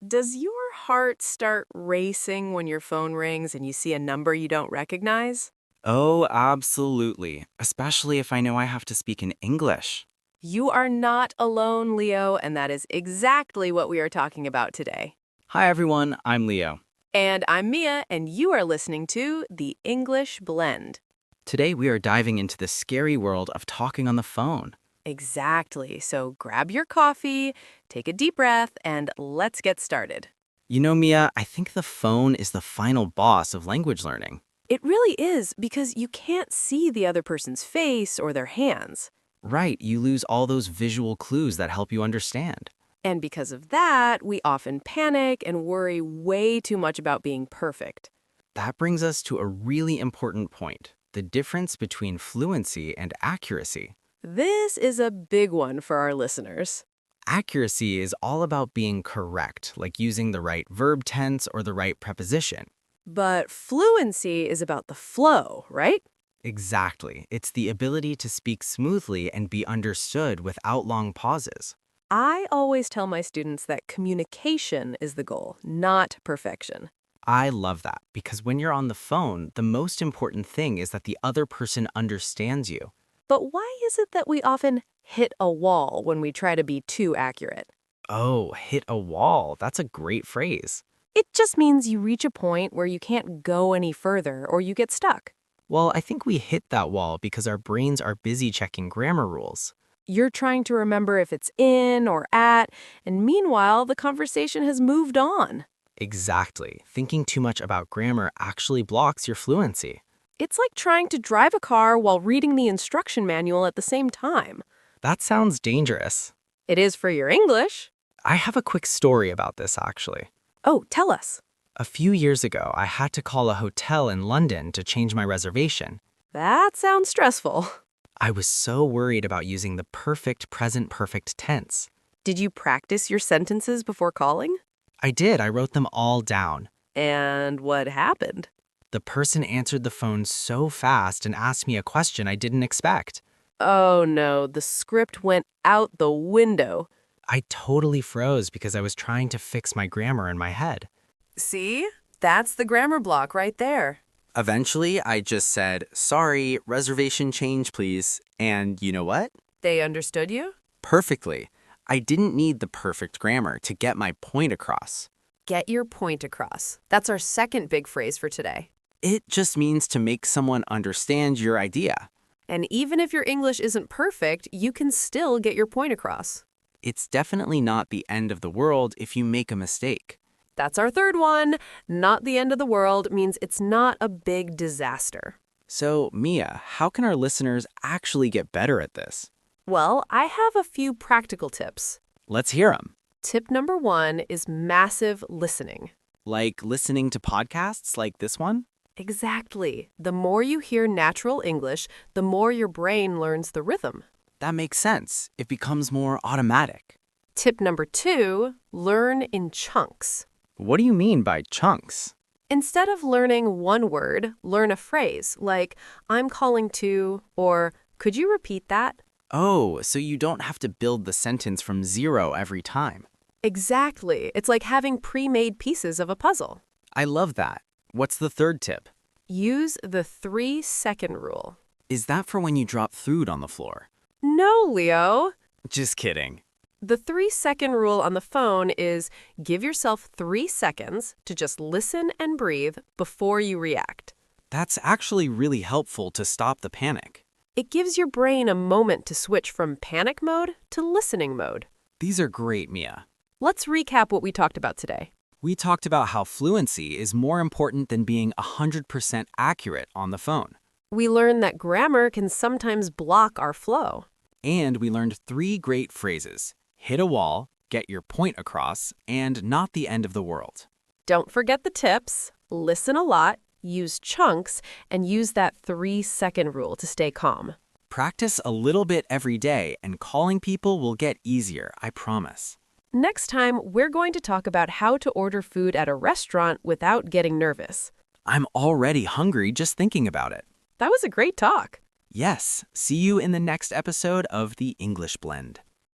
Does your heart start racing when your phone rings and you see a number you don't recognize? Oh, absolutely. Especially if I know I have to speak in English. You are not alone, Leo, and that is exactly what we are talking about today. Hi, everyone. I'm Leo. And I'm Mia, and you are listening to The English Blend. Today, we are diving into the scary world of talking on the phone. Exactly. So grab your coffee, take a deep breath, and let's get started. You know, Mia, I think the phone is the final boss of language learning. It really is because you can't see the other person's face or their hands. Right, you lose all those visual clues that help you understand. And because of that, we often panic and worry way too much about being perfect. That brings us to a really important point, the difference between fluency and accuracy. This is a big one for our listeners. Accuracy is all about being correct, like using the right verb tense or the right preposition. But fluency is about the flow, right? Exactly. It's the ability to speak smoothly and be understood without long pauses. I always tell my students that communication is the goal, not perfection. I love that because when you're on the phone, the most important thing is that the other person understands you. But why is it that we often hit a wall when we try to be too accurate? Oh, hit a wall. That's a great phrase. It just means you reach a point where you can't go any further or you get stuck. Well, I think we hit that wall because our brains are busy checking grammar rules. You're trying to remember if it's in or at, and meanwhile, the conversation has moved on. Exactly. Thinking too much about grammar actually blocks your fluency. It's like trying to drive a car while reading the instruction manual at the same time. That sounds dangerous. It is for your English. I have a quick story about this, actually. Oh, tell us. A few years ago, I had to call a hotel in London to change my reservation. That sounds stressful. I was so worried about using the perfect present perfect tense. Did you practice your sentences before calling? I did. I wrote them all down. And what happened? The person answered the phone so fast and asked me a question I didn't expect. Oh no, the script went out the window. I totally froze because I was trying to fix my grammar in my head. See? That's the grammar block right there. Eventually, I just said, "Sorry, reservation change, please." And you know what? They understood you? Perfectly. I didn't need the perfect grammar to get my point across. Get your point across. That's our second big phrase for today. It just means to make someone understand your idea. And even if your English isn't perfect, you can still get your point across. It's definitely not the end of the world if you make a mistake. That's our third one. Not the end of the world means it's not a big disaster. So, Mia, how can our listeners actually get better at this? Well, I have a few practical tips. Let's hear them. Tip number 1 is massive listening. Like listening to podcasts like this one? Exactly. The more you hear natural English, the more your brain learns the rhythm. That makes sense. It becomes more automatic. Tip number 2, learn in chunks. What do you mean by chunks? Instead of learning one word, learn a phrase like, I'm calling to, or could you repeat that? Oh, so you don't have to build the sentence from zero every time. Exactly. It's like having pre-made pieces of a puzzle. I love that. What's the third tip? Use the 3-second rule. Is that for when you drop food on the floor? No, Leo. Just kidding. The 3-second rule on the phone is give yourself 3 seconds to just listen and breathe before you react. That's actually really helpful to stop the panic. It gives your brain a moment to switch from panic mode to listening mode. These are great, Mia. Let's recap what we talked about today. We talked about how fluency is more important than being 100% accurate on the phone. We learned that grammar can sometimes block our flow. And we learned 3 great phrases: hit a wall, get your point across, and not the end of the world. Don't forget the tips. Listen a lot, use chunks, and use that 3-second rule to stay calm. Practice a little bit every day, and calling people will get easier, I promise. Next time, we're going to talk about how to order food at a restaurant without getting nervous. I'm already hungry just thinking about it. That was a great talk. Yes, see you in the next episode of The English Blend.